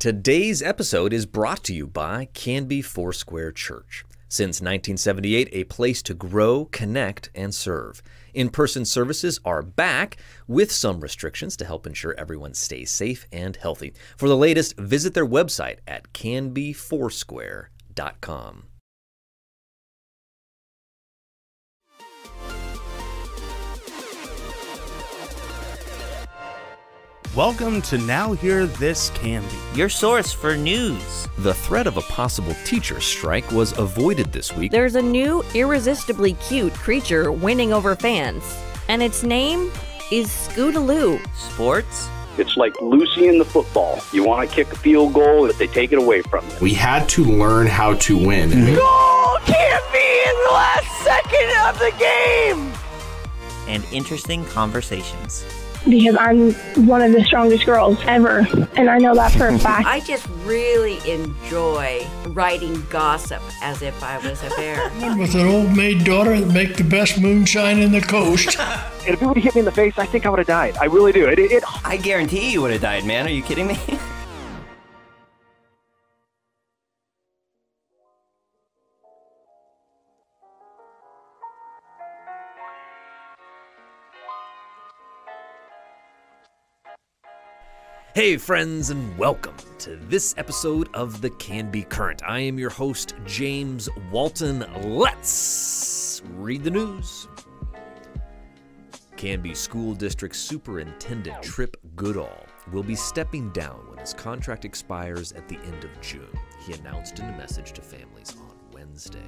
Today's episode is brought to you by Canby Foursquare Church. Since 1978, a place to grow, connect, and serve. In-person services are back with some restrictions to help ensure everyone stays safe and healthy. For the latest, visit their website at canbyfoursquare.com. Welcome to Now Hear This Canby, your source for news. The threat of a possible teacher strike was avoided this week. There's a new, irresistibly cute creature winning over fans, and its name is Scootaloo. Sports? It's like Lucy in the football. You want to kick a field goal, if they take it away from you. We had to learn how to win. Goal can't be in the last second of the game! And interesting conversations. Because I'm one of the strongest girls ever, and I know that for a fact. I just really enjoy writing gossip as if I was a bear. With an old maid daughter that make the best moonshine in the coast. And if it would have hit me in the face, I think I would have died. I really do. I guarantee you would have died, man. Are you kidding me? Hey friends, and welcome to this episode of the Canby Current. I am your host, James Walton. Let's read the news. Canby School District Superintendent Trip Goodall will be stepping down when his contract expires at the end of June, he announced in a message to families on Wednesday.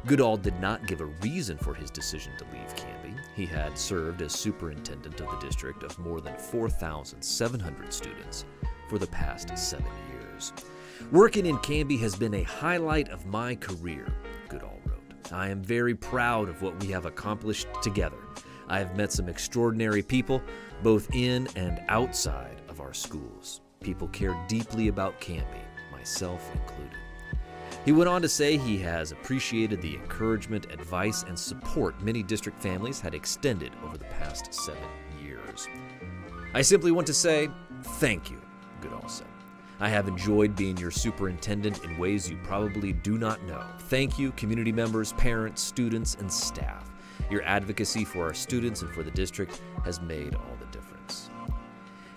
Goodall did not give a reason for his decision to leave Canby. He had served as superintendent of the district of more than 4,700 students for the past 7 years. Working in Canby has been a highlight of my career, Goodall wrote. I am very proud of what we have accomplished together. I have met some extraordinary people, both in and outside of our schools. People care deeply about Canby, myself included. He went on to say he has appreciated the encouragement, advice, and support many district families had extended over the past 7 years. I simply want to say thank you, Goodall said. I have enjoyed being your superintendent in ways you probably do not know. Thank you, community members, parents, students, and staff. Your advocacy for our students and for the district has made all the difference.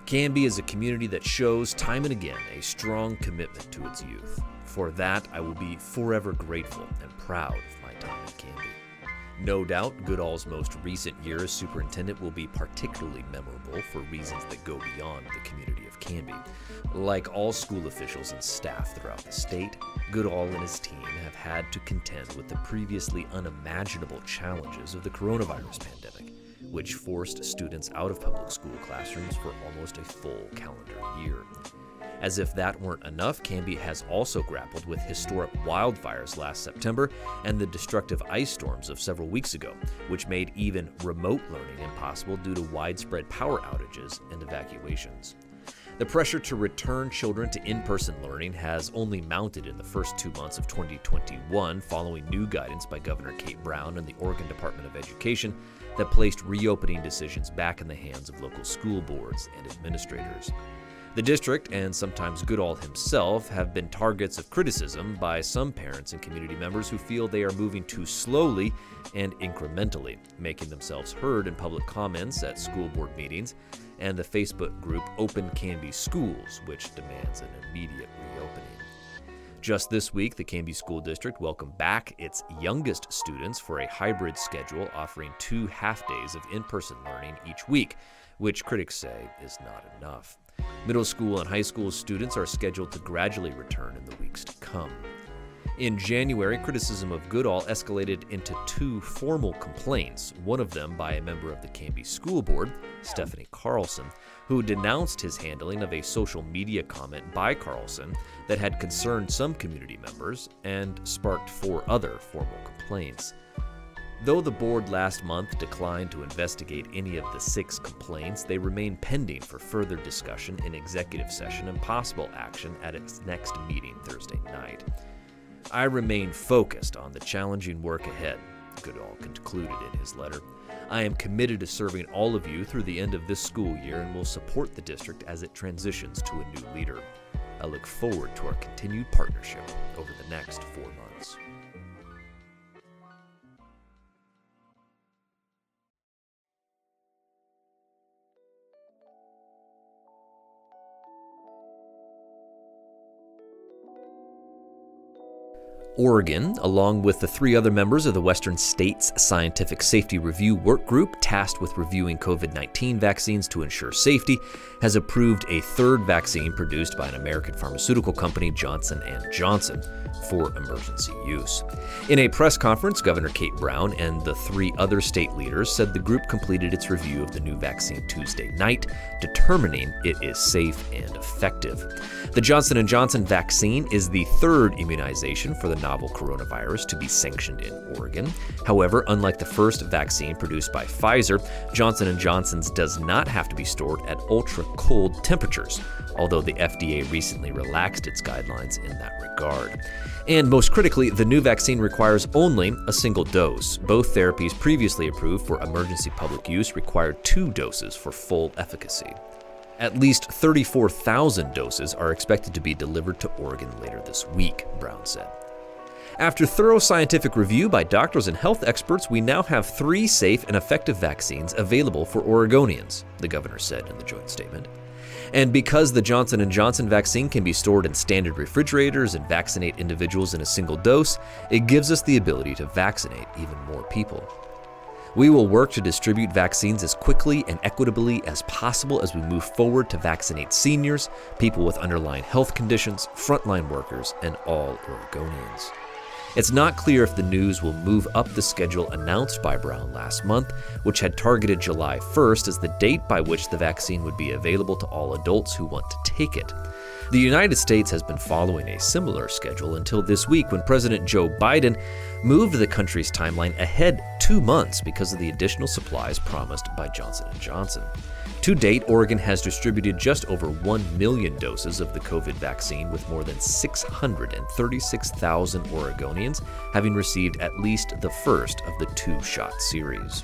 Canby is a community that shows time and again a strong commitment to its youth. For that, I will be forever grateful and proud of my time at Canby. No doubt, Goodall's most recent year as superintendent will be particularly memorable for reasons that go beyond the community of Canby. Like all school officials and staff throughout the state, Goodall and his team have had to contend with the previously unimaginable challenges of the coronavirus pandemic, which forced students out of public school classrooms for almost a full calendar year. As if that weren't enough, Canby has also grappled with historic wildfires last September and the destructive ice storms of several weeks ago, which made even remote learning impossible due to widespread power outages and evacuations. The pressure to return children to in-person learning has only mounted in the first 2 months of 2021 following new guidance by Governor Kate Brown and the Oregon Department of Education that placed reopening decisions back in the hands of local school boards and administrators. The district, and sometimes Goodall himself, have been targets of criticism by some parents and community members who feel they are moving too slowly and incrementally, making themselves heard in public comments at school board meetings and the Facebook group Open Canby Schools, which demands an immediate reopening. Just this week, the Canby School District welcomed back its youngest students for a hybrid schedule offering 2 half-days of in-person learning each week, which critics say is not enough. Middle school and high school students are scheduled to gradually return in the weeks to come. In January, criticism of Goodall escalated into 2 formal complaints, one of them by a member of the Canby School Board, Stephanie Carlson, who denounced his handling of a social media comment by Carlson that had concerned some community members and sparked 4 other formal complaints. Though the board last month declined to investigate any of the 6 complaints, they remain pending for further discussion in executive session and possible action at its next meeting Thursday night. I remain focused on the challenging work ahead, Goodall concluded in his letter. I am committed to serving all of you through the end of this school year and will support the district as it transitions to a new leader. I look forward to our continued partnership over the next 4 months. Oregon, along with the 3 other members of the Western States Scientific Safety Review Work Group tasked with reviewing COVID-19 vaccines to ensure safety, has approved a 3rd vaccine produced by an American pharmaceutical company, Johnson & Johnson, for emergency use. In a press conference, Governor Kate Brown and the 3 other state leaders said the group completed its review of the new vaccine Tuesday night, determining it is safe and effective. The Johnson & Johnson vaccine is the 3rd immunization for the novel coronavirus to be sanctioned in Oregon. However, unlike the first vaccine produced by Pfizer, Johnson & Johnson's does not have to be stored at ultra-cold temperatures, although the FDA recently relaxed its guidelines in that regard. And most critically, the new vaccine requires only a single dose. Both therapies previously approved for emergency public use required 2 doses for full efficacy. At least 34,000 doses are expected to be delivered to Oregon later this week, Brown said. After thorough scientific review by doctors and health experts, we now have 3 safe and effective vaccines available for Oregonians, the governor said in the joint statement. And because the Johnson & Johnson vaccine can be stored in standard refrigerators and vaccinate individuals in a single dose, it gives us the ability to vaccinate even more people. We will work to distribute vaccines as quickly and equitably as possible as we move forward to vaccinate seniors, people with underlying health conditions, frontline workers, and all Oregonians. It's not clear if the news will move up the schedule announced by Brown last month, which had targeted July 1st as the date by which the vaccine would be available to all adults who want to take it. The United States has been following a similar schedule until this week when President Joe Biden moved the country's timeline ahead 2 months because of the additional supplies promised by Johnson & Johnson. To date, Oregon has distributed just over 1 million doses of the COVID vaccine, with more than 636,000 Oregonians having received at least the first of the 2-shot series.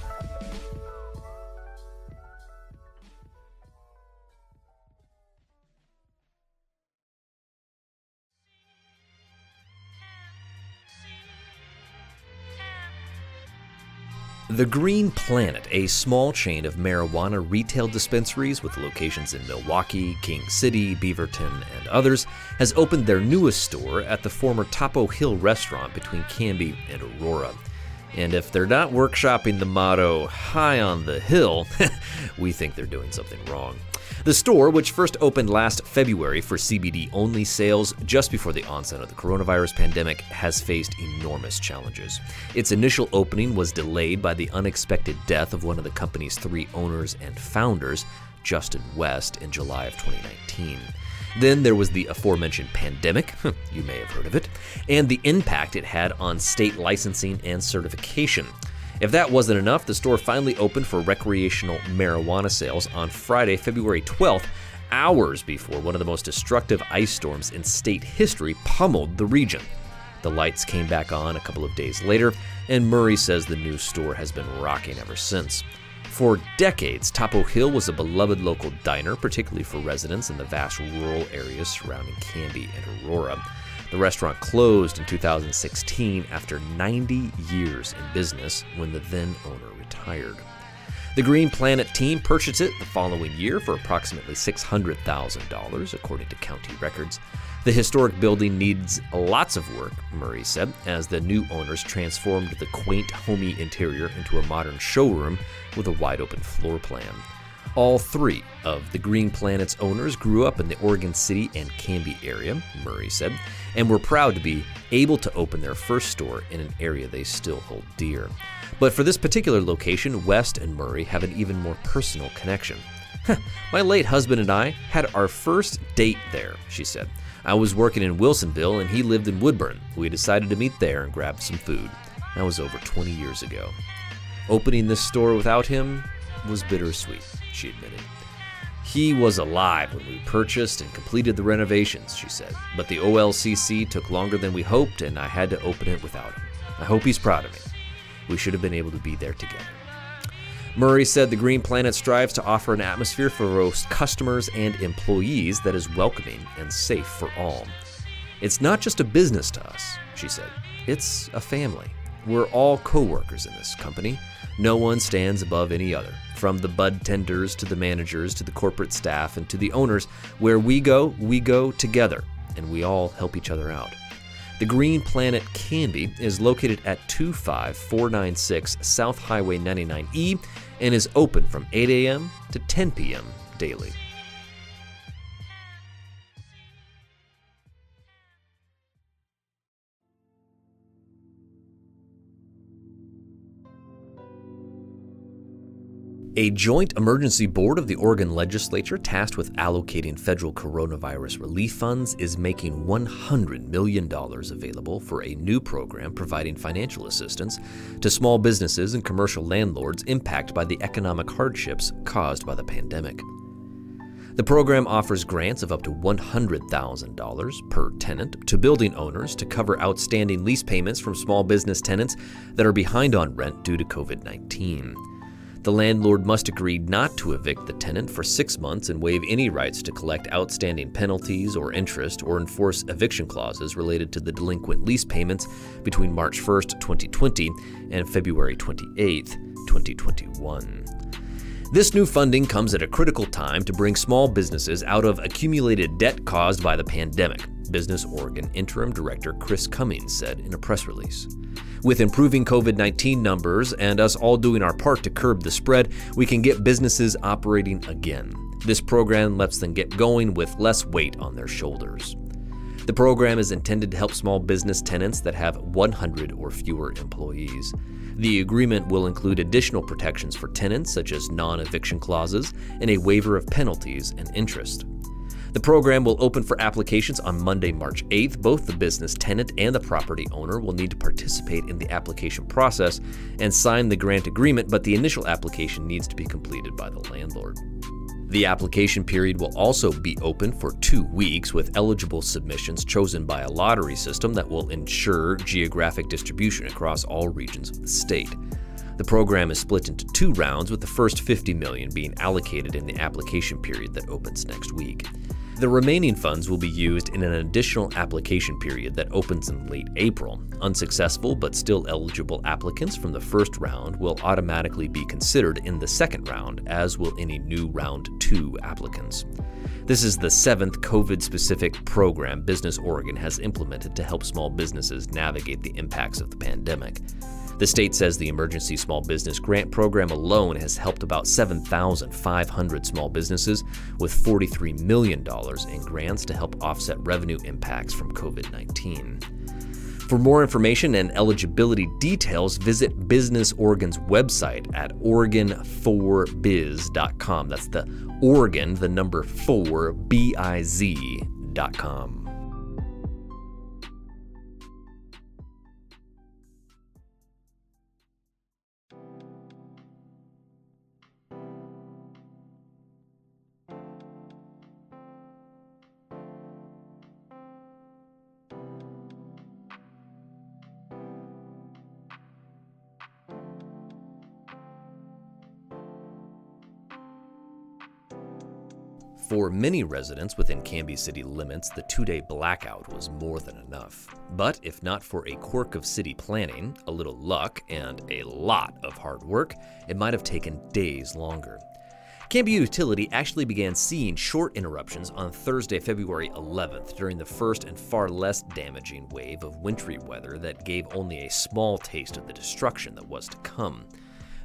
The Green Planet, a small chain of marijuana retail dispensaries with locations in Milwaukee, King City, Beaverton, and others, has opened their newest store at the former Topo Hill restaurant between Canby and Aurora. And if they're not workshopping the motto, "High on the Hill," we think they're doing something wrong. The store, which first opened last February for CBD-only sales just before the onset of the coronavirus pandemic, has faced enormous challenges. Its initial opening was delayed by the unexpected death of one of the company's 3 owners and founders, Justin West, in July of 2019. Then there was the aforementioned pandemic, you may have heard of it, and the impact it had on state licensing and certification. If that wasn't enough, the store finally opened for recreational marijuana sales on Friday, February 12th, hours before one of the most destructive ice storms in state history pummeled the region. The lights came back on a couple of days later, and Murray says the new store has been rocking ever since. For decades, Topo Hill was a beloved local diner, particularly for residents in the vast rural areas surrounding Canby and Aurora. The restaurant closed in 2016 after 90 years in business when the then owner retired. The Green Planet team purchased it the following year for approximately $600,000, according to county records. The historic building needs lots of work, Murray said, as the new owners transformed the quaint, homey interior into a modern showroom with a wide-open floor plan. All 3 of the Green Planet's owners grew up in the Oregon City and Canby area, Murray said, and were proud to be able to open their first store in an area they still hold dear. But for this particular location, West and Murray have an even more personal connection. "My late husband and I had our first date there," she said. "I was working in Wilsonville and he lived in Woodburn. We decided to meet there and grab some food. That was over 20 years ago. Opening this store without him was bittersweet," she admitted. "He was alive when we purchased and completed the renovations," she said, "but the OLCC took longer than we hoped and I had to open it without him. I hope he's proud of me. We should have been able to be there together." Murray said the Green Planet strives to offer an atmosphere for both customers and employees that is welcoming and safe for all. It's not just a business to us, she said. It's a family. We're all co-workers in this company. No one stands above any other. From the bud tenders to the managers to the corporate staff and to the owners, where we go together, and we all help each other out. The Green Planet Canby is located at 25496 South Highway 99E and is open from 8 a.m. to 10 p.m. daily. A joint emergency board of the Oregon legislature tasked with allocating federal coronavirus relief funds is making $100 million available for a new program providing financial assistance to small businesses and commercial landlords impacted by the economic hardships caused by the pandemic. The program offers grants of up to $100,000 per tenant to building owners to cover outstanding lease payments from small business tenants that are behind on rent due to COVID-19. The landlord must agree not to evict the tenant for 6 months and waive any rights to collect outstanding penalties or interest or enforce eviction clauses related to the delinquent lease payments between March 1st, 2020 and February 28th, 2021. This new funding comes at a critical time to bring small businesses out of accumulated debt caused by the pandemic, Business Oregon Interim Director Chris Cummings said in a press release. With improving COVID-19 numbers and us all doing our part to curb the spread, we can get businesses operating again. This program lets them get going with less weight on their shoulders. The program is intended to help small business tenants that have 100 or fewer employees. The agreement will include additional protections for tenants such as non-eviction clauses and a waiver of penalties and interest. The program will open for applications on Monday, March 8th. Both the business tenant and the property owner will need to participate in the application process and sign the grant agreement, but the initial application needs to be completed by the landlord. The application period will also be open for 2 weeks with eligible submissions chosen by a lottery system that will ensure geographic distribution across all regions of the state. The program is split into 2 rounds, with the first $50 million being allocated in the application period that opens next week. The remaining funds will be used in an additional application period that opens in late April. Unsuccessful but still eligible applicants from the first round will automatically be considered in the second round, as will any new round 2 applicants. This is the 7th COVID-specific program Business Oregon has implemented to help small businesses navigate the impacts of the pandemic. The state says the Emergency Small Business Grant Program alone has helped about 7,500 small businesses with $43 million in grants to help offset revenue impacts from COVID-19. For more information and eligibility details, visit Business Oregon's website at Oregon4biz.com. That's the Oregon, the number 4, biz.com. For many residents within Canby city limits, the 2-day blackout was more than enough. But if not for a quirk of city planning, a little luck, and a lot of hard work, it might have taken days longer. Canby Utility actually began seeing short interruptions on Thursday, February 11th during the first and far less damaging wave of wintry weather that gave only a small taste of the destruction that was to come.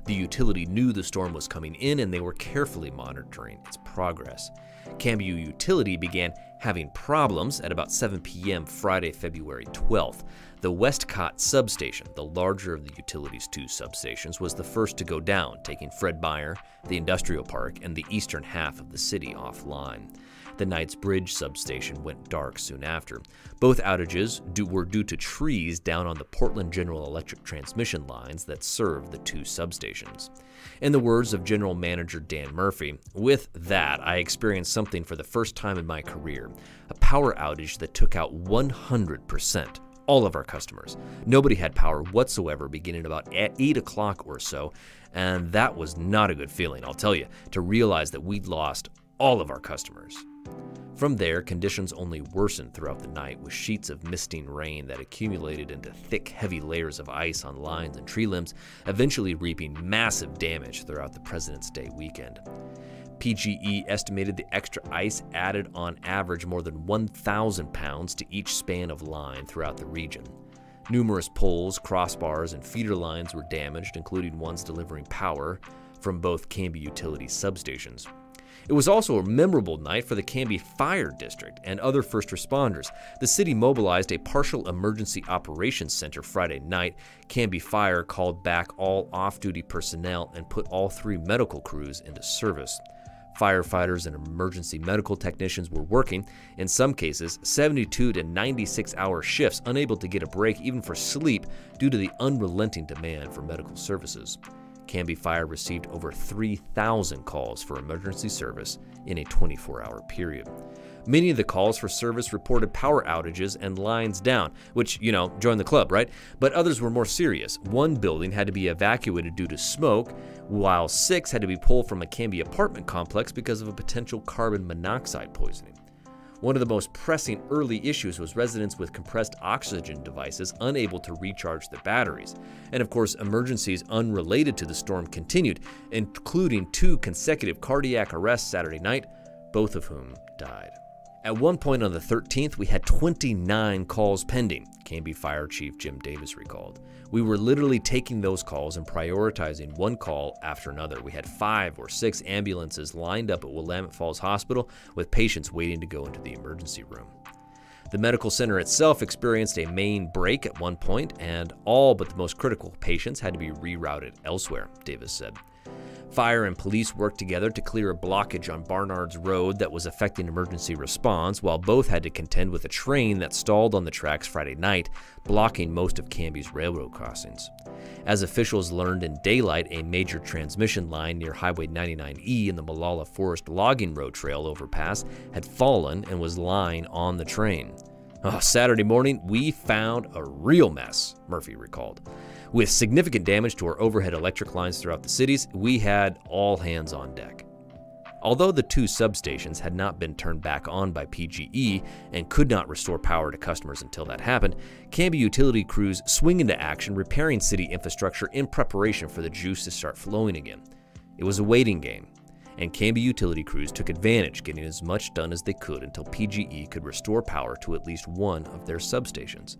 The utility knew the storm was coming in, and they were carefully monitoring its progress. Canby Utility began having problems at about 7 p.m. Friday, February 12th. The Westcott substation, the larger of the utility's 2 substations, was the first to go down, taking Fred Meyer, the industrial park, and the eastern half of the city offline. The Knights Bridge substation went dark soon after. Both outages were due to trees down on the Portland General Electric transmission lines that serve the 2 substations. In the words of General Manager Dan Murphy, "With that, I experienced something for the first time in my career, a power outage that took out 100% all of our customers. Nobody had power whatsoever beginning about at 8 o'clock or so, and that was not a good feeling, I'll tell you, to realize that we'd lost all of our customers. From there, conditions only worsened throughout the night with sheets of misting rain that accumulated into thick, heavy layers of ice on lines and tree limbs, eventually reaping massive damage throughout the President's Day weekend. PGE estimated the extra ice added on average more than 1,000 pounds to each span of line throughout the region. Numerous poles, crossbars, and feeder lines were damaged, including ones delivering power from both Canby Utility substations. It was also a memorable night for the Canby Fire District and other first responders. The city mobilized a partial emergency operations center Friday night. Canby Fire called back all off-duty personnel and put all 3 medical crews into service. Firefighters and emergency medical technicians were working, in some cases, 72 to 96-hour shifts, unable to get a break even for sleep due to the unrelenting demand for medical services. Canby Fire received over 3,000 calls for emergency service in a 24-hour period. Many of the calls for service reported power outages and lines down, which, join the club, right? But others were more serious. One building had to be evacuated due to smoke, while 6 had to be pulled from a Canby apartment complex because of a potential carbon monoxide poisoning. One of the most pressing early issues was residents with compressed oxygen devices unable to recharge their batteries. And of course, emergencies unrelated to the storm continued, including 2 consecutive cardiac arrests Saturday night, both of whom died. At one point on the 13th, we had 29 calls pending, Canby Fire Chief Jim Davis recalled. We were literally taking those calls and prioritizing one call after another. We had 5 or 6 ambulances lined up at Willamette Falls Hospital with patients waiting to go into the emergency room. The medical center itself experienced a main break at one point, and all but the most critical patients had to be rerouted elsewhere, Davis said. Fire and police worked together to clear a blockage on Barnard's Road that was affecting emergency response, while both had to contend with a train that stalled on the tracks Friday night, blocking most of Canby's railroad crossings. As officials learned in daylight, a major transmission line near Highway 99E in the Malala Forest Logging Road Trail overpass had fallen and was lying on the train. Saturday morning, we found a real mess, Murphy recalled. With significant damage to our overhead electric lines throughout the cities, we had all hands on deck. Although the 2 substations had not been turned back on by PGE and could not restore power to customers until that happened, Canby utility crews swing into action repairing city infrastructure in preparation for the juice to start flowing again. It was a waiting game, and Canby utility crews took advantage, getting as much done as they could until PGE could restore power to at least one of their substations.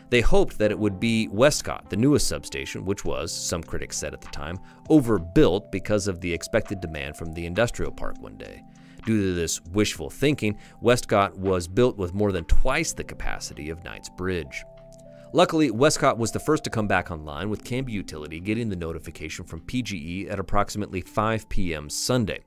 They hoped that it would be Westcott, the newest substation, which was, some critics said at the time, overbuilt because of the expected demand from the industrial park one day. Due to this wishful thinking, Westcott was built with more than twice the capacity of Knight's Bridge. Luckily, Westcott was the first to come back online, with Canby Utility getting the notification from PGE at approximately 5 p.m. Sunday.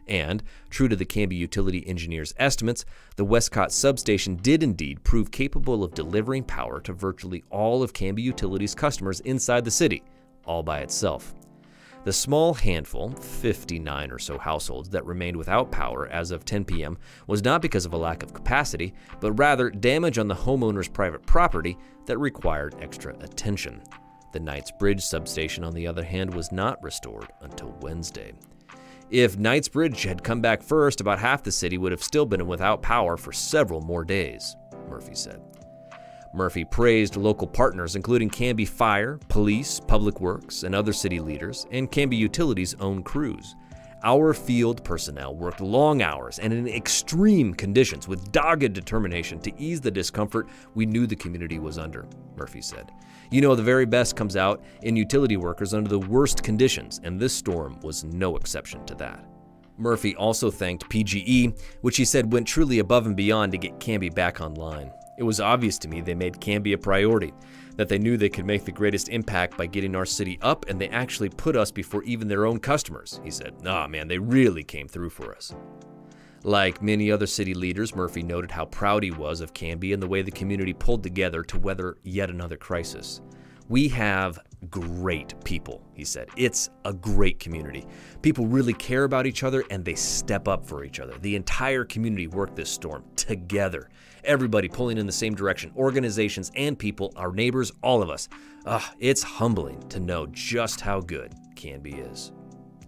And, true to the Canby Utility engineers' estimates, the Westcott substation did indeed prove capable of delivering power to virtually all of Canby Utility's customers inside the city, all by itself. The small handful, 59 or so households, that remained without power as of 10 p.m. was not because of a lack of capacity, but rather damage on the homeowner's private property that required extra attention. The Knight's Bridge substation, on the other hand, was not restored until Wednesday. If Knight's Bridge had come back first, about half the city would have still been without power for several more days, Murphy said. Murphy praised local partners, including Canby Fire, Police, Public Works, and other city leaders, and Canby Utility's own crews. Our field personnel worked long hours and in extreme conditions with dogged determination to ease the discomfort we knew the community was under, Murphy said. The very best comes out in utility workers under the worst conditions, and this storm was no exception to that. Murphy also thanked PGE, which he said went truly above and beyond to get Canby back online. It was obvious to me they made Canby a priority, that they knew they could make the greatest impact by getting our city up, and they actually put us before even their own customers, he said. They really came through for us. Like many other city leaders, Murphy noted how proud he was of Canby and the way the community pulled together to weather yet another crisis. We have great people, he said. It's a great community. People really care about each other and they step up for each other. The entire community worked this storm together. Everybody pulling in the same direction, organizations and people, our neighbors, all of us. It's humbling to know just how good Canby is.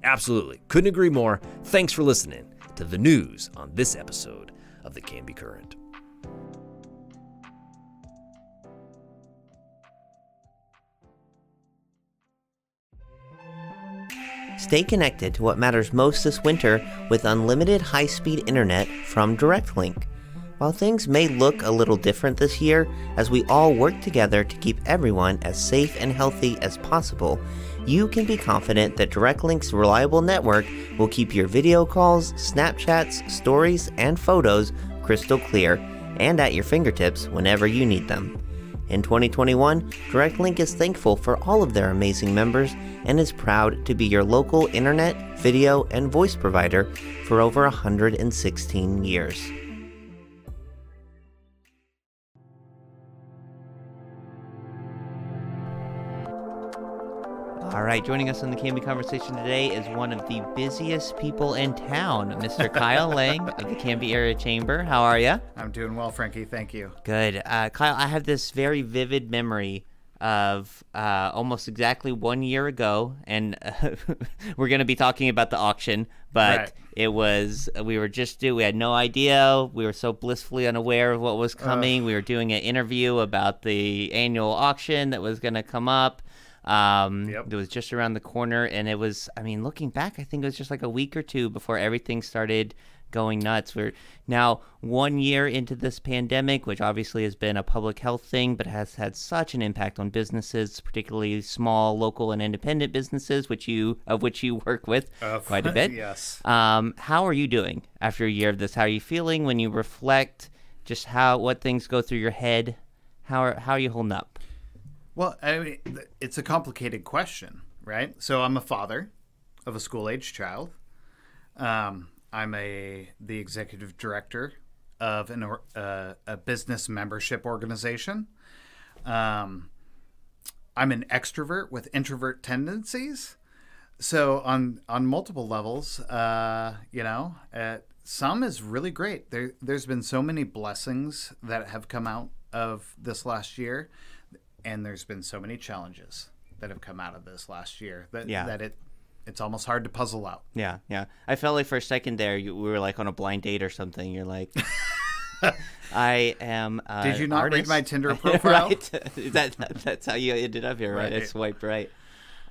Absolutely. Couldn't agree more. Thanks for listening to the news on this episode of the Canby Current. Stay connected to what matters most this winter with unlimited high-speed internet from DirectLink. While things may look a little different this year, as we all work together to keep everyone as safe and healthy as possible, you can be confident that DirectLink's reliable network will keep your video calls, Snapchats, stories, and photos crystal clear and at your fingertips whenever you need them. In 2021, DirectLink is thankful for all of their amazing members and is proud to be your local internet, video, and voice provider for over 116 years. All right, joining us on the Canby Conversation today is one of the busiest people in town, Mr. Kyle Lang of the Canby Area Chamber. How are you? I'm doing well, Frankie. Thank you. Good. Kyle, I have this very vivid memory of almost exactly 1 year ago, and we're going to be talking about the auction, but right. It was, we had no idea. We were so blissfully unaware of what was coming. We were doing an interview about the annual auction that was going to come up. It was just around the corner, and it was, I mean, looking back, I think it was just like a week or two before everything started going nuts. We're now 1 year into this pandemic, which obviously has been a public health thing, but has had such an impact on businesses, particularly small, local, and independent businesses, of which you work with quite a bit. Yes. How are you doing after a year of this? How are you feeling when you reflect just what things go through your head? How are you holding up? Well, I mean, it's a complicated question, right? So I'm a father of a school-age child. I'm the executive director of a business membership organization. I'm an extrovert with introvert tendencies. So on multiple levels, some is really great. There's been so many blessings that have come out of this last year. And there's been so many challenges that have come out of this last year that it's almost hard to puzzle out. Yeah. I felt like for a second there, we were like on a blind date or something. You're like, I am Did you not artist. read my Tinder profile? Right. That's how you ended up here, right? I swiped right.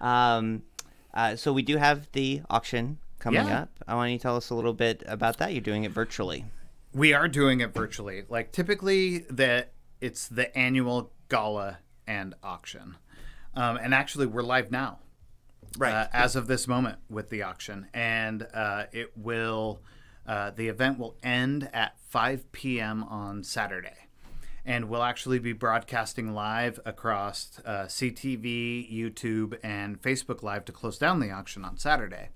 So we do have the auction coming up. I want you to tell us a little bit about that. You're doing it virtually. We are doing it virtually. Like typically it's the annual gala and auction. And actually we're live now, right? As of this moment with the auction, and the event will end at 5 p.m. on Saturday, and we'll actually be broadcasting live across CTV, YouTube, and Facebook Live to close down the auction on Saturday.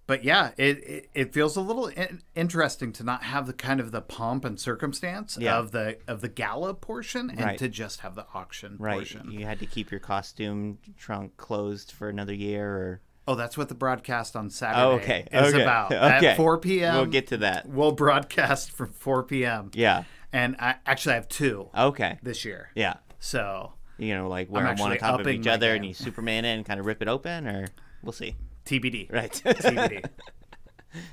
But yeah, it feels a little interesting to not have the kind of the pomp and circumstance of the gala portion, and to just have the auction portion. You had to keep your costume trunk closed for another year, or that's what the broadcast on Saturday is about. At 4 p.m. We'll get to that. We'll broadcast from 4 p.m. Yeah, and I actually have two. This year. Yeah. So like wear them one on top of each other, and you Superman it and kind of rip it open, or we'll see. TBD. Right. TBD.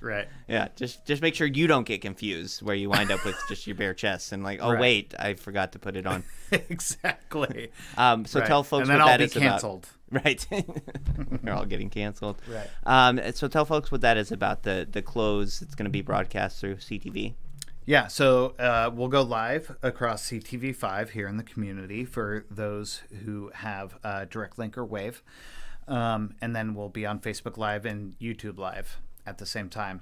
Right. Yeah. Just make sure you don't get confused where you wind up with just your bare chest and like, wait, I forgot to put it on. Exactly. So tell folks what that is canceled. About. Right. They're all getting canceled. Right. So tell folks what that is about, the close. It's going to be broadcast through CTV. Yeah, so we'll go live across CTV5 here in the community for those who have Direct Link or Wave. And then we'll be on Facebook Live and YouTube Live at the same time.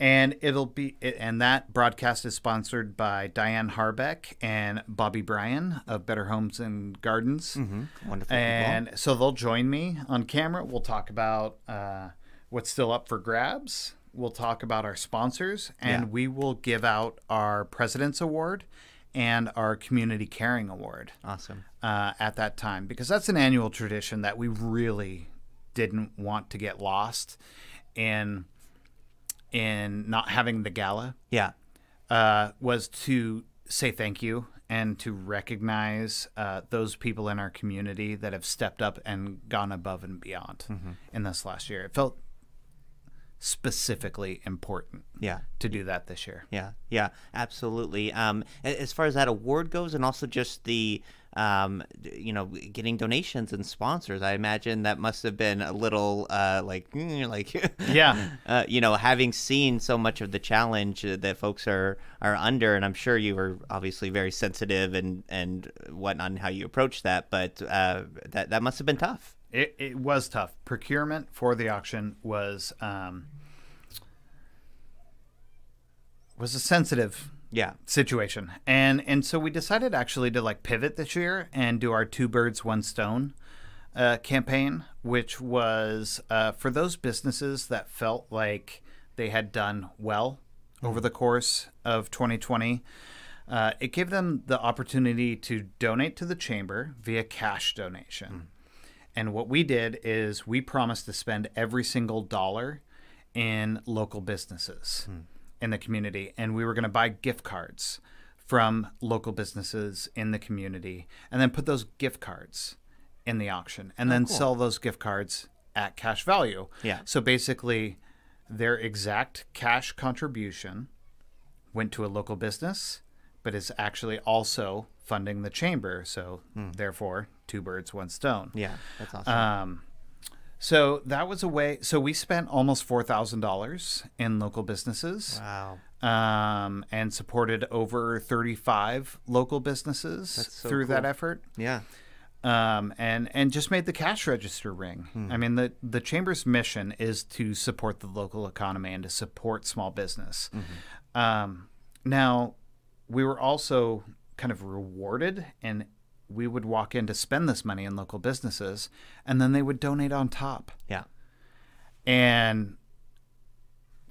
And that broadcast is sponsored by Diane Harbeck and Bobby Bryan of Better Homes and Gardens. Mm-hmm. Wonderful. And so they'll join me on camera. We'll talk about what's still up for grabs. We'll talk about our sponsors, and we will give out our President's Award and our Community Caring Award. Awesome. At that time, because that's an annual tradition that we really didn't want to get lost in not having the gala. Yeah. Was to say thank you and to recognize those people in our community that have stepped up and gone above and beyond in this last year. It felt specifically important to do that this year. Yeah, absolutely. As far as that award goes, and also just the getting donations and sponsors, I imagine that must have been a little having seen so much of the challenge that folks are under, and I'm sure you were obviously very sensitive and whatnot in how you approach that, but that must have been tough. It was tough. Procurement for the auction was a sensitive situation, and so we decided actually to like pivot this year and do our 2 birds 1 stone campaign, which was for those businesses that felt like they had done well over the course of 2020. It gave them the opportunity to donate to the chamber via cash donation. And what we did is we promised to spend every single dollar in local businesses in the community. And we were going to buy gift cards from local businesses in the community and then put those gift cards in the auction and then sell those gift cards at cash value. Yeah. So basically their exact cash contribution went to a local business, but is actually also funding the chamber. So therefore, 2 birds, 1 stone. Yeah, that's awesome. So that was a way. So we spent almost $4,000 in local businesses. Wow. And supported over 35 local businesses through that effort. Yeah. And just made the cash register ring. I mean, the chamber's mission is to support the local economy and to support small business. Now, we were also kind of rewarded, and we would walk in to spend this money in local businesses, and then they would donate on top. Yeah. And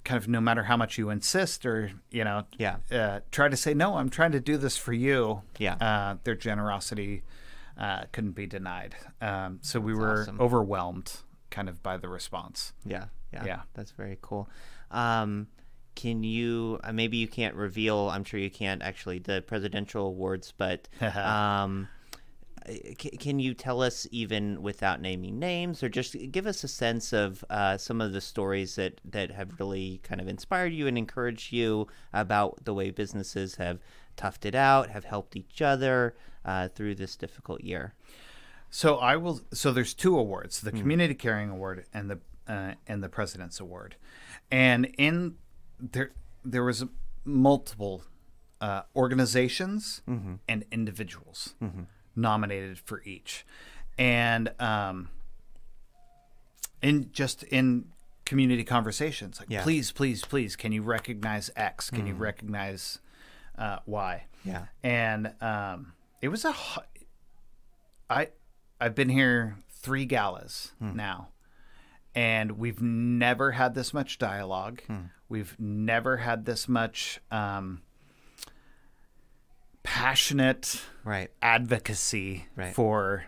kind of no matter how much you insist or, try to say, no, I'm trying to do this for you. Yeah. Their generosity couldn't be denied. So we were overwhelmed kind of by the response. Yeah. That's very cool. Can you, maybe you can't reveal, I'm sure you can't actually, the presidential awards, but can you tell us, even without naming names, or just give us a sense of some of the stories that have really kind of inspired you and encouraged you about the way businesses have toughed it out, have helped each other through this difficult year? So there's 2 awards, the Community Caring Award and the President's Award. And there was multiple organizations and individuals nominated for each, and in community conversations, like please, can you recognize X? Can you recognize Y? Yeah. And it was I've been here 3 galas now. And we've never had this much dialogue. We've never had this much passionate advocacy for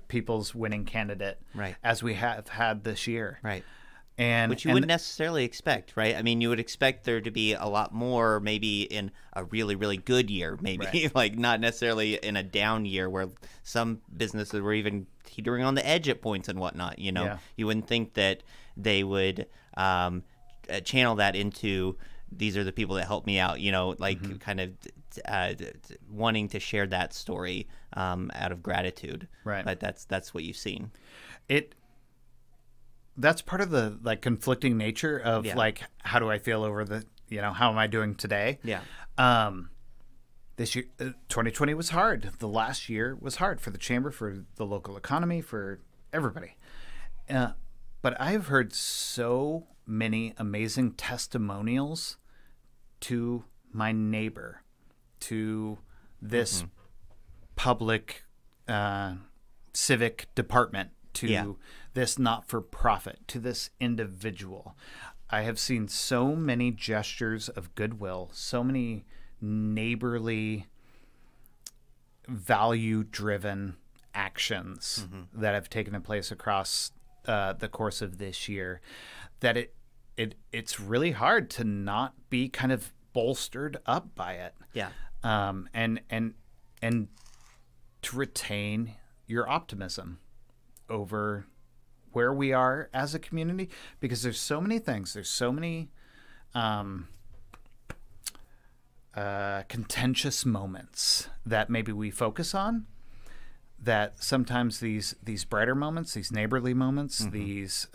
people's winning candidate as we have had this year. Right. And which you wouldn't necessarily expect, right? I mean, you would expect there to be a lot more maybe in a really, really good year, maybe like not necessarily in a down year where some businesses were even teetering on the edge at points and whatnot. You wouldn't think that they would channel that into, these are the people that helped me out, kind of wanting to share that story out of gratitude. Right. But that's what you've seen. That's part of the conflicting nature of how do I feel over the, how am I doing today? Yeah. This year, 2020 was hard. The last year was hard for the chamber, for the local economy, for everybody. But I've heard so many amazing testimonials to my neighbor, to this public civic department, to this not-for-profit, to this individual. I have seen so many gestures of goodwill, so many neighborly, value-driven actions that have taken place across the course of this year, that it's really hard to not be kind of bolstered up by it. Yeah. And to retain your optimism over where we are as a community, because there's so many things, there's so many contentious moments that maybe we focus on, that sometimes these brighter moments, these neighborly moments, these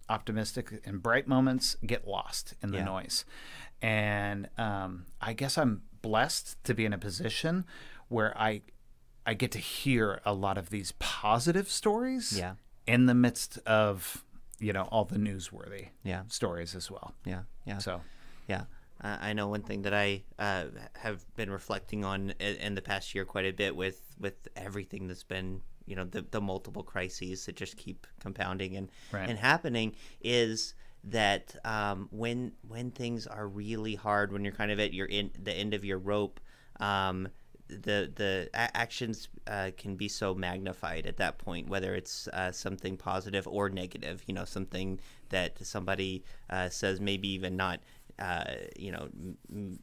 optimistic and bright moments get lost in the noise. And I guess I'm blessed to be in a position where I get to hear a lot of these positive stories in the midst of, all the newsworthy stories as well. Yeah. So, I know one thing that I have been reflecting on in the past year quite a bit with everything that's been, the multiple crises that just keep compounding and happening, is that when things are really hard, when you're kind of at the end of your rope, the actions can be so magnified at that point, whether it's something positive or negative, something that somebody says, maybe even not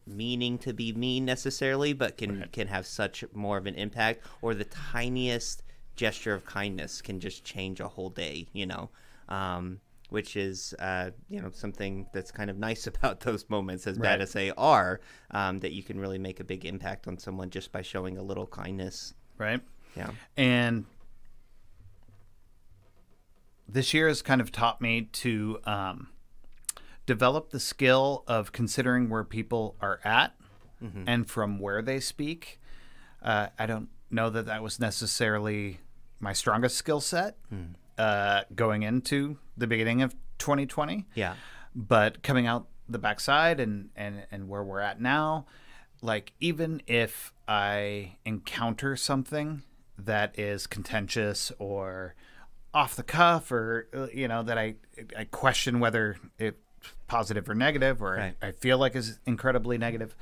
meaning to be mean necessarily, but can have such more of an impact, or the tiniest gesture of kindness can just change a whole day, which is something that's kind of nice about those moments, as bad as they are, that you can really make a big impact on someone just by showing a little kindness. Right. Yeah. And this year has kind of taught me to develop the skill of considering where people are at and from where they speak. I don't know that was necessarily my strongest skill set going into the beginning of 2020. Yeah. But coming out the backside and where we're at now, like, even if I encounter something that is contentious or off the cuff, or that I question whether it's positive or negative, or I feel like is incredibly negative,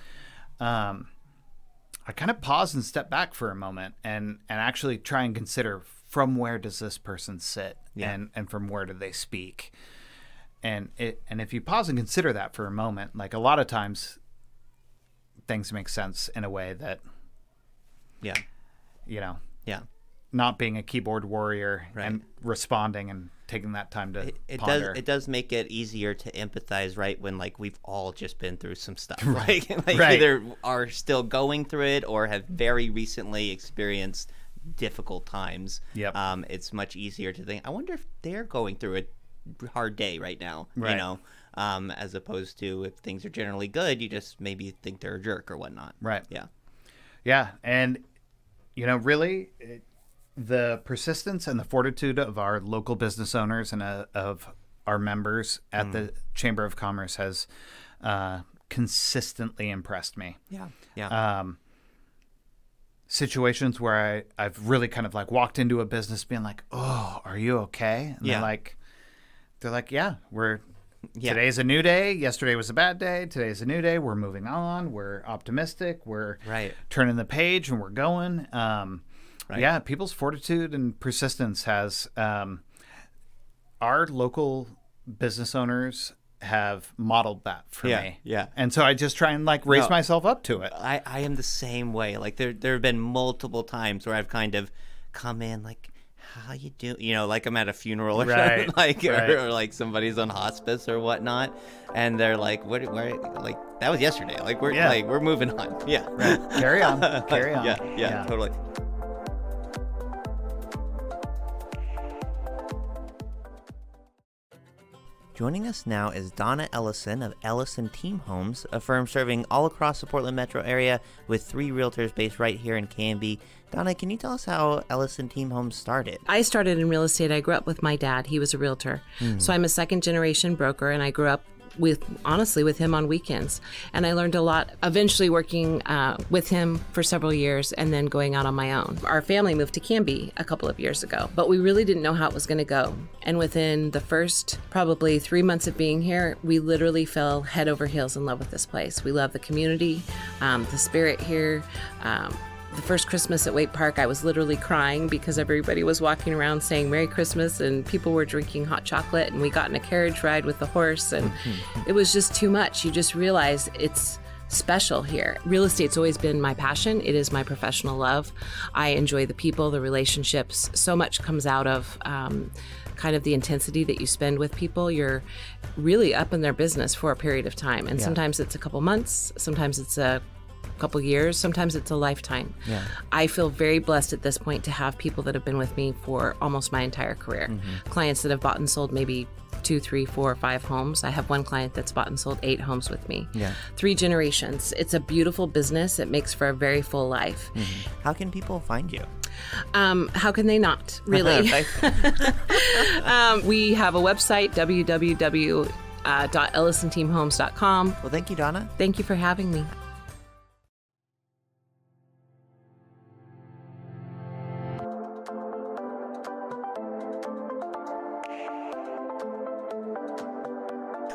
I kind of pause and step back for a moment and actually try and consider, from where does this person sit, and from where do they speak, and if you pause and consider that for a moment, like, a lot of times things make sense in a way that not being a keyboard warrior and responding and taking that time to ponder. It does make it easier to empathize, right, when, like, we've all just been through some stuff, like either are still going through it or have very recently experienced difficult times. It's much easier to think, I wonder if they're going through a hard day right now, as opposed to, if things are generally good, you just maybe think they're a jerk or whatnot. And really, the persistence and the fortitude of our local business owners and of our members at the Chamber of Commerce has consistently impressed me. Situations where I've really kind of, like, walked into a business being like, "Oh, are you okay?" And they're like, "Yeah, today's a new day. Yesterday was a bad day. Today's a new day. We're moving on. We're optimistic. We're turning the page and we're going." People's fortitude and persistence has our local business owners have modeled that for me. And so I just try and, like, raise myself up to it. I am the same way. Like, there have been multiple times where I've kind of come in, like, how you do, like I'm at a funeral or something, like, or like somebody's on hospice or whatnot, and they're like, where, like, that was yesterday, like, we're moving on. Carry on. Yeah, totally. Joining us now is Donna Ellison of Ellison Team Homes, a firm serving all across the Portland metro area with 3 realtors based right here in Canby. Donna, can you tell us how Ellison Team Homes started? I started in real estate. I grew up with my dad. He was a realtor. So I'm a second generation broker, and I grew up honestly with him on weekends. And I learned a lot, eventually working with him for several years and then going out on my own. Our family moved to Canby a couple of years ago, but we really didn't know how it was going to go. And within the first probably 3 months of being here, we literally fell head over heels in love with this place. We love the community, the spirit here. The first Christmas at Waite Park, I was literally crying because everybody was walking around saying Merry Christmas and people were drinking hot chocolate, and we got in a carriage ride with the horse, and it was just too much. You just realize it's special here. Real estate's always been my passion. It is my professional love. I enjoy the people, the relationships. So much comes out of kind of the intensity that you spend with people. You're really up in their business for a period of time, and sometimes it's a couple months, sometimes it's a couple years, sometimes it's a lifetime. I feel very blessed at this point to have people that have been with me for almost my entire career. Clients that have bought and sold maybe 2, 3, 4, 5 homes. I have one client that's bought and sold 8 homes with me. 3 generations. It's a beautiful business. It makes for a very full life. How can people find you? How can they not, really? We have a website, www.ellisonteamhomes.com. Well, thank you, Donna. Thank you for having me.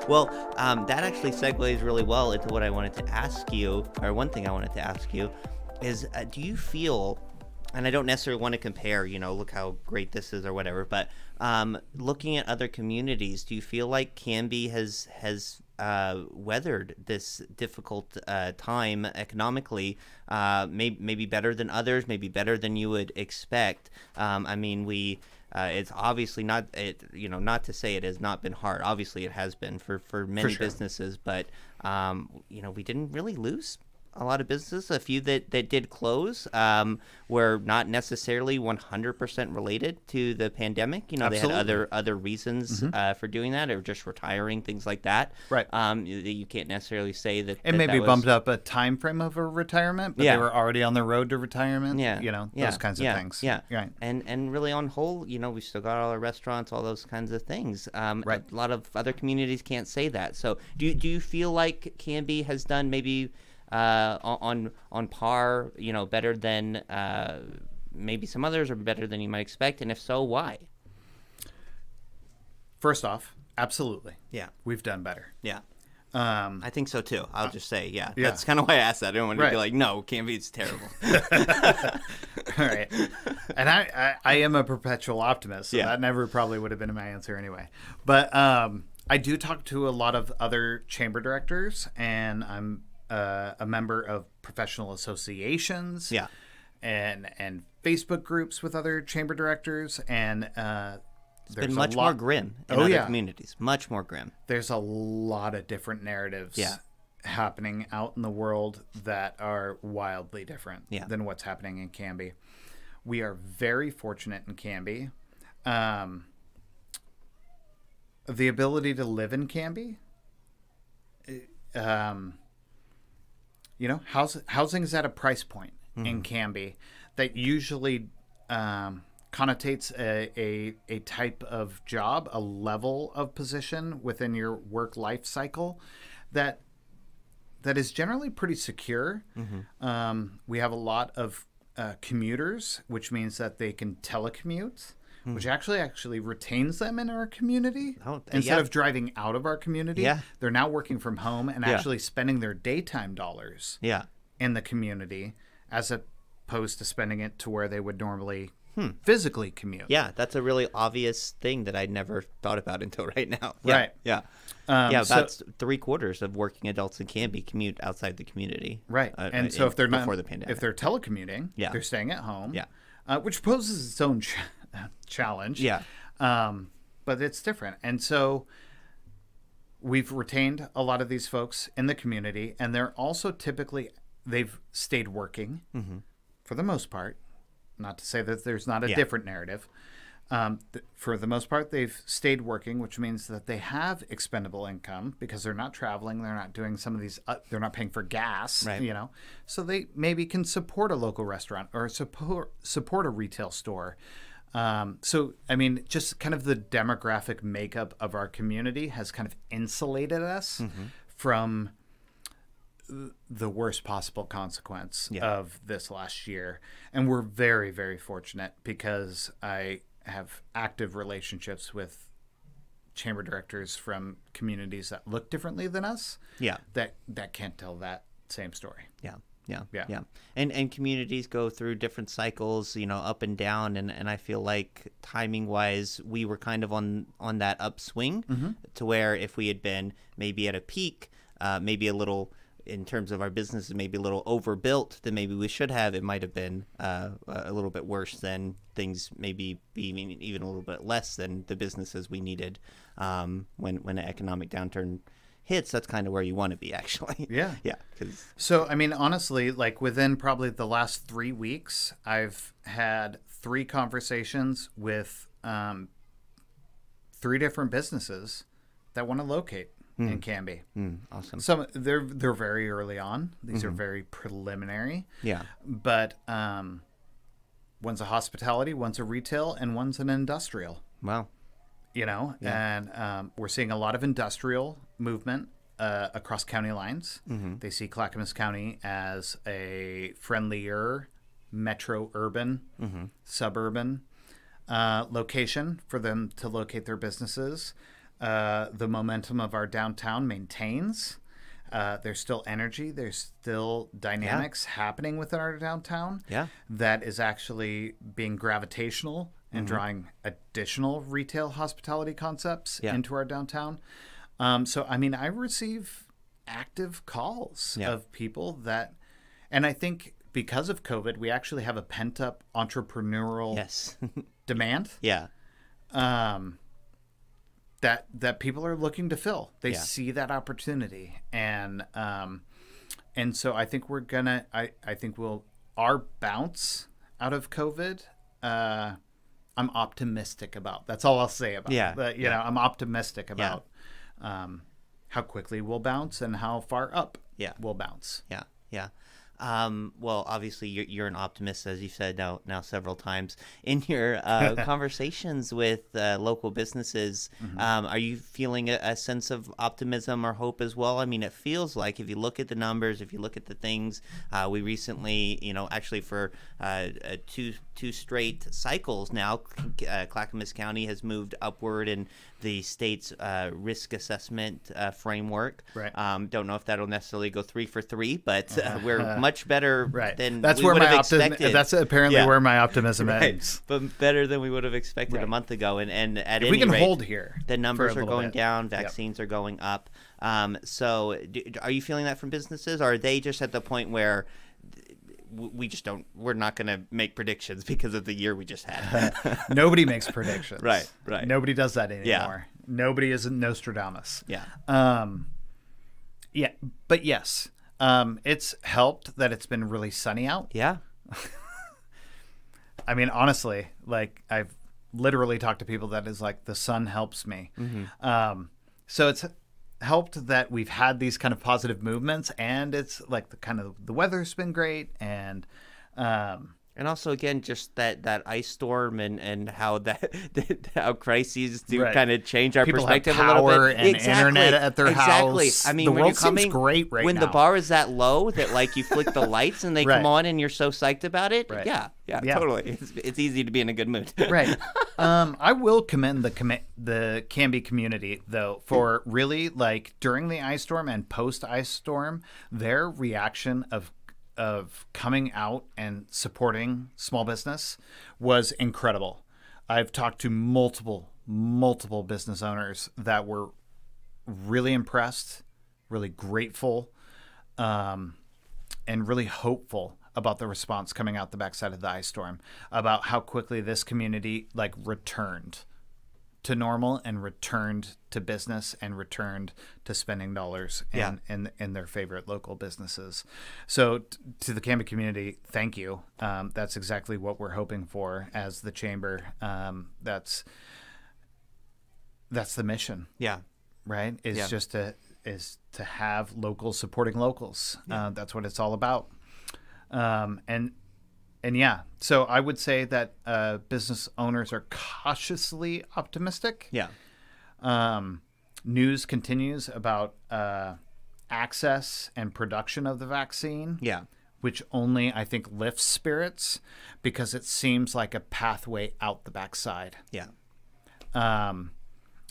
Well, that actually segues really well into what I wanted to ask you, or one thing I wanted to ask you is, do you feel, and I don't necessarily want to compare, look how great this is or whatever, but looking at other communities, do you feel like Canby has weathered this difficult time economically, maybe better than others, maybe better than you would expect? It's obviously not, not to say it has not been hard. Obviously, it has been for many businesses, but we didn't really lose a lot of businesses. A few that did close were not necessarily 100% related to the pandemic. They had other reasons for doing that, or just retiring, things like that. Right. You can't necessarily say that it maybe bumped up a time frame of a retirement, but they were already on the road to retirement. Those kinds of things. Right. And really on whole, we still got all our restaurants, all those kinds of things. Right. A lot of other communities can't say that. So do you feel like Canby has done maybe on par, better than maybe some others, or better than you might expect? And if so, why? First off, absolutely. Yeah. We've done better. Yeah. I think so too. I'll just say, that's kind of why I asked that. I don't want to be like, no, Canby's terrible. All right. And I am a perpetual optimist, so that never probably would have been my answer anyway. But I do talk to a lot of other chamber directors, and I'm a member of professional associations, and Facebook groups with other chamber directors, and it's been much more grim in other communities. Much more grim. There's a lot of different narratives happening out in the world that are wildly different than what's happening in Canby. We are very fortunate in Canby. The ability to live in Canby. Housing is at a price point in Canby that usually connotates a type of job, a level of position within your work-life cycle that is generally pretty secure. We have a lot of commuters, which means that they can telecommute, which actually retains them in our community. Instead of driving out of our community, they're now working from home and actually spending their daytime dollars in the community, as opposed to spending it to where they would normally physically commute. Yeah, that's a really obvious thing that I never thought about until right now. Right. Yeah. About 3/4 of working adults in Canby commute outside the community. Right. And so if they're not, before the pandemic, if they're telecommuting, they're staying at home. Yeah. Which poses its own challenge. Yeah. But it's different. And so we've retained a lot of these folks in the community, and they're also they've stayed working for the most part. Not to say that there's not a different narrative. For the most part, they've stayed working, which means that they have expendable income because they're not traveling. They're not doing some of these, they're not paying for gas, so they maybe can support a local restaurant or support a retail store. So, I mean, just kind of the demographic makeup of our community has kind of insulated us from the worst possible consequence of this last year. And we're very, very fortunate because I have active relationships with chamber directors from communities that look differently than us. Yeah. That can't tell that same story. Yeah. And communities go through different cycles, up and down. And I feel like timing wise, we were kind of on that upswing to where if we had been maybe at a peak, maybe a little in terms of our businesses, maybe a little overbuilt than maybe we should have, it might have been a little bit worse than things maybe being even a little bit less than the businesses we needed when an economic downturn hits. That's kind of where you want to be, actually. Yeah. So, I mean, honestly, like within probably the last 3 weeks, I've had 3 conversations with 3 different businesses that want to locate in Canby. Awesome. Some they're very early on. These are very preliminary. Yeah. But one's a hospitality, one's a retail, and one's an industrial. Wow. And we're seeing a lot of industrial movement across county lines. They see Clackamas County as a friendlier metro urban, suburban location for them to locate their businesses. The momentum of our downtown maintains. There's still energy. There's still dynamics happening within our downtown that is actually being gravitational and drawing additional retail hospitality concepts into our downtown. So, I mean, I receive active calls of people that, and I think because of COVID, we actually have a pent-up entrepreneurial demand. That people are looking to fill. They see that opportunity, and so I think we're gonna. I think our bounce out of COVID. I'm optimistic about. That's all I'll say about it. But, I'm optimistic about how quickly we'll bounce and how far up we'll bounce. Well, obviously, you're an optimist, as you said now several times. In your conversations with local businesses, are you feeling a sense of optimism or hope as well? I mean, it feels like if you look at the numbers, if you look at the things, we recently, actually for two straight cycles now, Clackamas County has moved upward in the state's risk assessment framework. Don't know if that'll necessarily go 3 for 3, but we're much better than we would have expected. That's apparently where my optimism ends. But better than we would have expected a month ago. And at if any we can rate, hold here, the numbers are going down, vaccines are going up. So are you feeling that from businesses? Or are they just at the point where we're not going to make predictions because of the year we just had? Nobody makes predictions. Right. Nobody does that anymore. Nobody is Nostradamus. But yes, it's helped that it's been really sunny out. I mean, honestly, like I've literally talked to people that is like the sun helps me. So it's helped that we've had these kind of positive movements, and it's like the weather's been great, and also again just that ice storm and how how crises do kind of change our people perspective have a little power bit. And internet at their house. I mean, the when world you're coming, seems great right when now. the bar is that low that like you flick the lights and they come on and you're so psyched about it. Yeah, totally. It's easy to be in a good mood. I will commend the Canby community though for really like during the ice storm and post ice storm, their reaction of coming out and supporting small business was incredible. I've talked to multiple business owners that were really impressed, really grateful, and really hopeful about the response coming out the backside of the ice storm, about how quickly this community like returned to normal and returned to business and returned to spending dollars in their favorite local businesses. So to the Canby community, thank you. That's exactly what we're hoping for as the chamber. That's the mission. Right. Is just to have locals supporting locals. That's what it's all about. And yeah, so I would say that business owners are cautiously optimistic. Yeah. News continues about access and production of the vaccine. Yeah. Which only, I think, lifts spirits because it seems like a pathway out the backside. Yeah.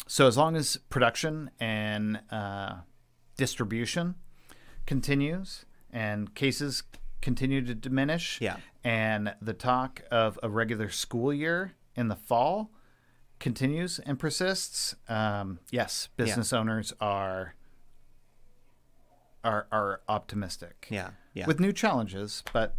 So as long as production and distribution continues and cases continue to diminish, yeah, and the talk of a regular school year in the fall continues and persists, yes, business owners are optimistic. Yeah. Yeah. With new challenges, but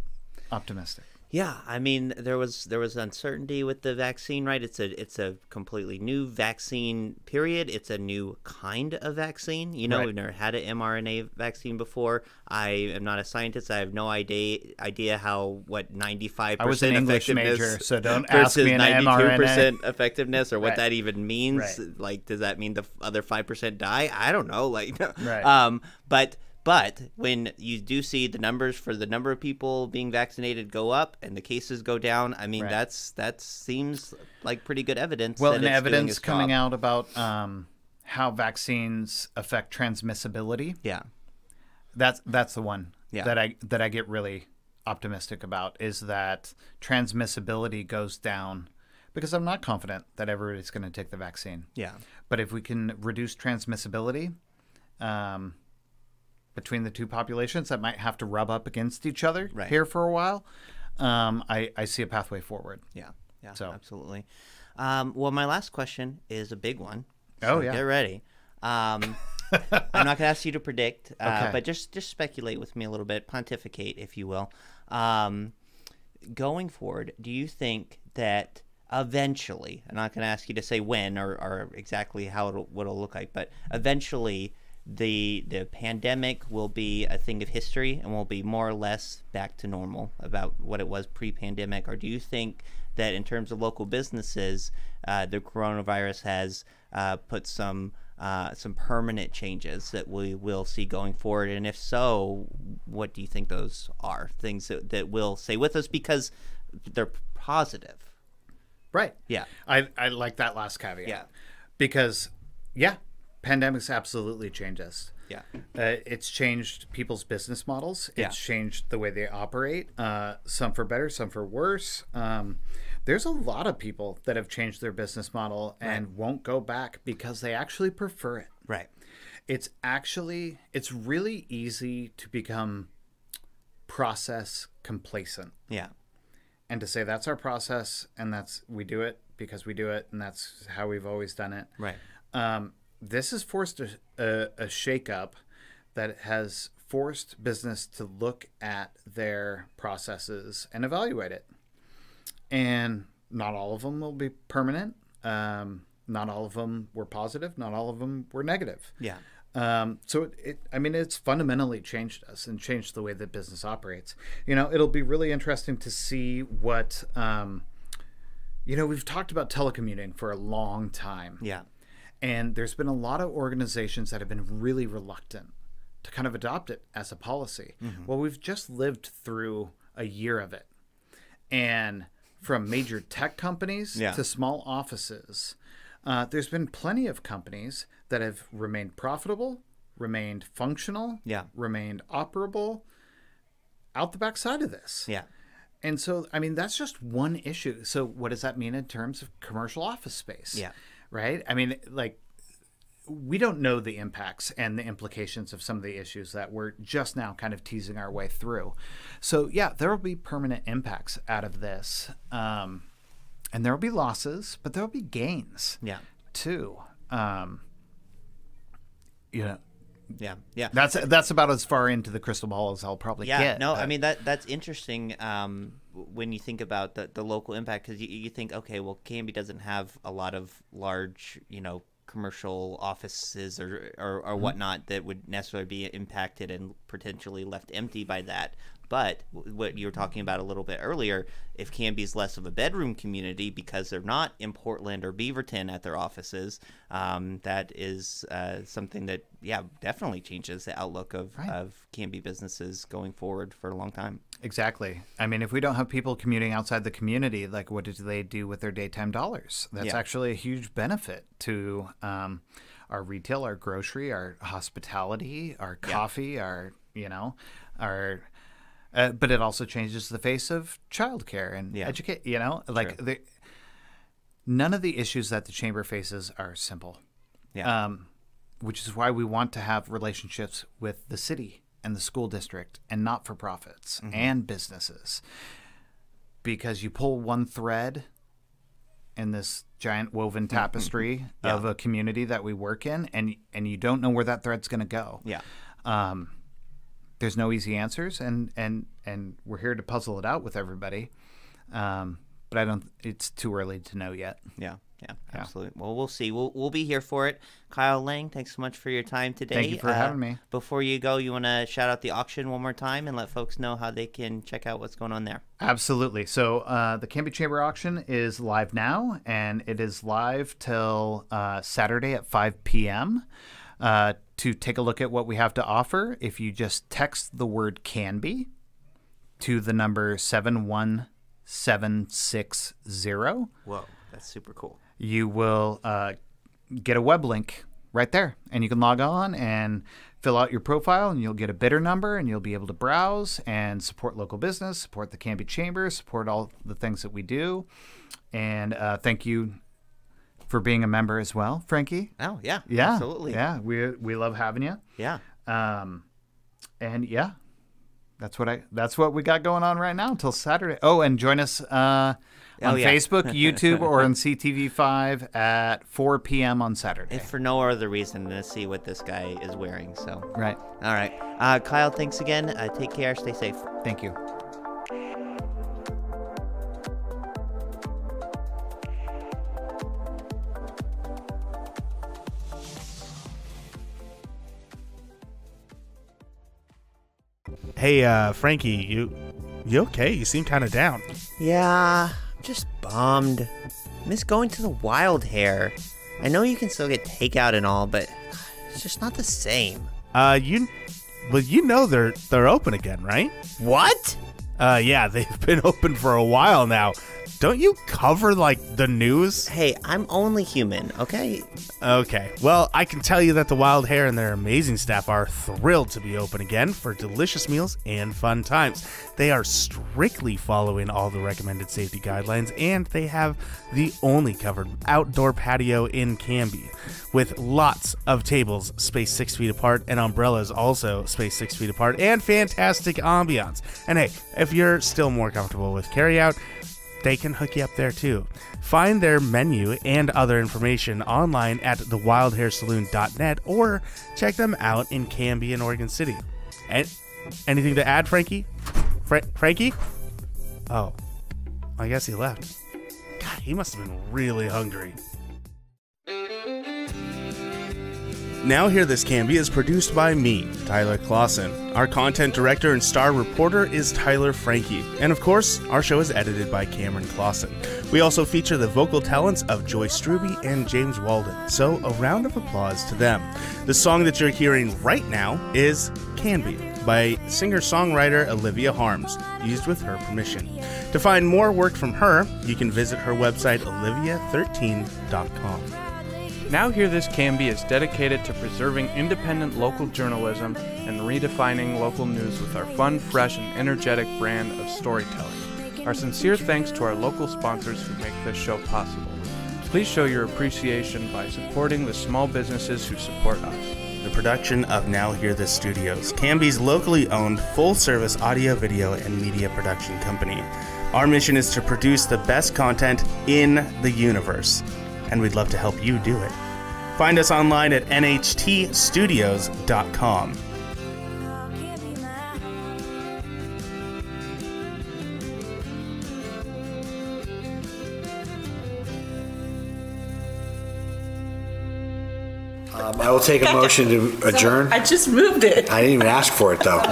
optimistic. Yeah, I mean, there was uncertainty with the vaccine, right? It's a completely new vaccine, period. It's a new kind of vaccine. You know, Right. we've never had an mRNA vaccine before. I am not a scientist. I have no idea how 95% I was an English effectiveness major, so don't ask me an 92% effectiveness or what Right. that even means. Right. Like, does that mean the other 5% die? I don't know. Like, Right. But when you do see the numbers for the number of people being vaccinated go up and the cases go down, I mean, Right. that seems like pretty good evidence. Well, that and it's doing evidence its coming job. out about how vaccines affect transmissibility. Yeah, that's the one Yeah. that I get really optimistic about, is that transmissibility goes down, because I'm not confident that everybody's going to take the vaccine. Yeah. But if we can reduce transmissibility between the two populations that might have to rub up against each other Right. here for a while, I see a pathway forward. Yeah, So absolutely. Well, my last question is a big one. Oh, So yeah. get ready. I'm not going to ask you to predict, Okay. but just speculate with me a little bit, pontificate, if you will. Going forward, do you think that eventually, I'm not going to ask you to say when or exactly what it'll look like, but eventually the pandemic will be a thing of history and will be more or less back to normal about what it was pre-pandemic? Or do you think that in terms of local businesses, the coronavirus has put some permanent changes that we will see going forward? And if so, what do you think those are? Things that will stay with us because they're positive. Right. Yeah. I like that last caveat. Yeah. Because, pandemics absolutely changed us. Yeah. It's changed people's business models. It's changed the way they operate, some for better, some for worse. There's a lot of people that have changed their business model and won't go back because they actually prefer it. Right. It's really easy to become process complacent. Yeah. And to say that's our process and we do it because we do it and that's how we've always done it. Right. This has forced a shakeup that has forced business to look at their processes and evaluate it. And not all of them will be permanent. Not all of them were positive. Not all of them were negative. Yeah. So it's fundamentally changed us and changed the way that business operates. It'll be really interesting to see what, we've talked about telecommuting for a long time. Yeah. And there's been a lot of organizations that have been really reluctant to kind of adopt it as a policy. Mm-hmm. Well, we've just lived through a year of it. And from major tech companies to small offices, there's been plenty of companies that have remained profitable, remained functional, remained operable out the backside of this. Yeah. And so, that's just one issue. So what does that mean in terms of commercial office space? Yeah. Right? We don't know the impacts and the implications of some of the issues that we're just now kind of teasing our way through. So, there will be permanent impacts out of this. And there will be losses, but there will be gains too. Yeah. That's about as far into the crystal ball as I'll probably get. No, but... that's interesting when you think about the local impact, because you think, okay, well, Canby doesn't have a lot of large, commercial offices or whatnot that would necessarily be impacted and potentially left empty by that. But what you were talking about a little bit earlier, if Canby's less of a bedroom community because they're not in Portland or Beaverton at their offices, that is something that, definitely changes the outlook of Canby businesses going forward for a long time. Exactly. I mean, if we don't have people commuting outside the community, like what do they do with their daytime dollars? That's actually a huge benefit to our retail, our grocery, our hospitality, our coffee, our, but it also changes the face of childcare and educate, none of the issues that the chamber faces are simple. Yeah. Which is why we want to have relationships with the city and the school district and not-for-profits and businesses, because you pull one thread in this giant woven tapestry of a community that we work in, and you don't know where that thread's going to go. Yeah. There's no easy answers, and we're here to puzzle it out with everybody. But it's too early to know yet. Yeah, absolutely. Well, we'll see. We'll be here for it. Kyle Lang, thanks so much for your time today. Thank you for having me. Before you go, you want to shout out the auction one more time and let folks know how they can check out what's going on there? Absolutely. So the Canby Chamber auction is live now, and it is live till Saturday at 5 p.m. To take a look at what we have to offer, if you just text the word Canby to the number 71760. Whoa, that's super cool. You will get a web link right there, and you can log on and fill out your profile, and you'll get a bidder number, and you'll be able to browse and support local business, support the Canby Chamber, support all the things that we do. And thank you for being a member as well, Frankie. Oh, yeah, absolutely. Yeah, we love having you. Yeah. And yeah, that's what we got going on right now until Saturday. Oh, and join us on Facebook, YouTube, or on CTV5 at 4 p.m. on Saturday. If for no other reason than to see what this guy is wearing. So right. All right. Kyle, thanks again. Take care. Stay safe. Thank you. Hey, Frankie, you okay? You seem kind of down. Yeah, I'm just bummed. Miss going to the Wild Hair. I know you can still get takeout and all, but it's just not the same. You know they're open again, right? What? Yeah, they've been open for a while now. Don't you cover, the news? Hey, I'm only human, okay? Okay. Well, I can tell you that the Wild Hare and their amazing staff are thrilled to be open again for delicious meals and fun times. They are strictly following all the recommended safety guidelines, and they have the only covered outdoor patio in Canby, with lots of tables spaced 6 feet apart and umbrellas also spaced 6 feet apart, and fantastic ambiance. And hey, if you're still more comfortable with carryout, they can hook you up there too. Find their menu and other information online at thewildhairsaloon.net or check them out in Canby and Oregon City. And anything to add, Frankie? Frankie? Oh, I guess he left. God, he must have been really hungry. Now Hear This Canby is produced by me, Tyler Clausen. Our content director and star reporter is Tyler Frankie. And of course, our show is edited by Cameron Clausen. We also feature the vocal talents of Joy Struby and James Walden, so a round of applause to them. The song that you're hearing right now is Canby by singer-songwriter Olivia Harms, used with her permission. To find more work from her, you can visit her website olivia13.com. Now Hear This Canby is dedicated to preserving independent local journalism and redefining local news with our fun, fresh, and energetic brand of storytelling. Our sincere thanks to our local sponsors who make this show possible. Please show your appreciation by supporting the small businesses who support us. The production of Now Hear This Studios, Canby's locally owned, full-service audio, video, and media production company. Our mission is to produce the best content in the universe, and we'd love to help you do it. Find us online at nhtstudios.com. I will take a motion to adjourn. I just moved it. I didn't even ask for it, though.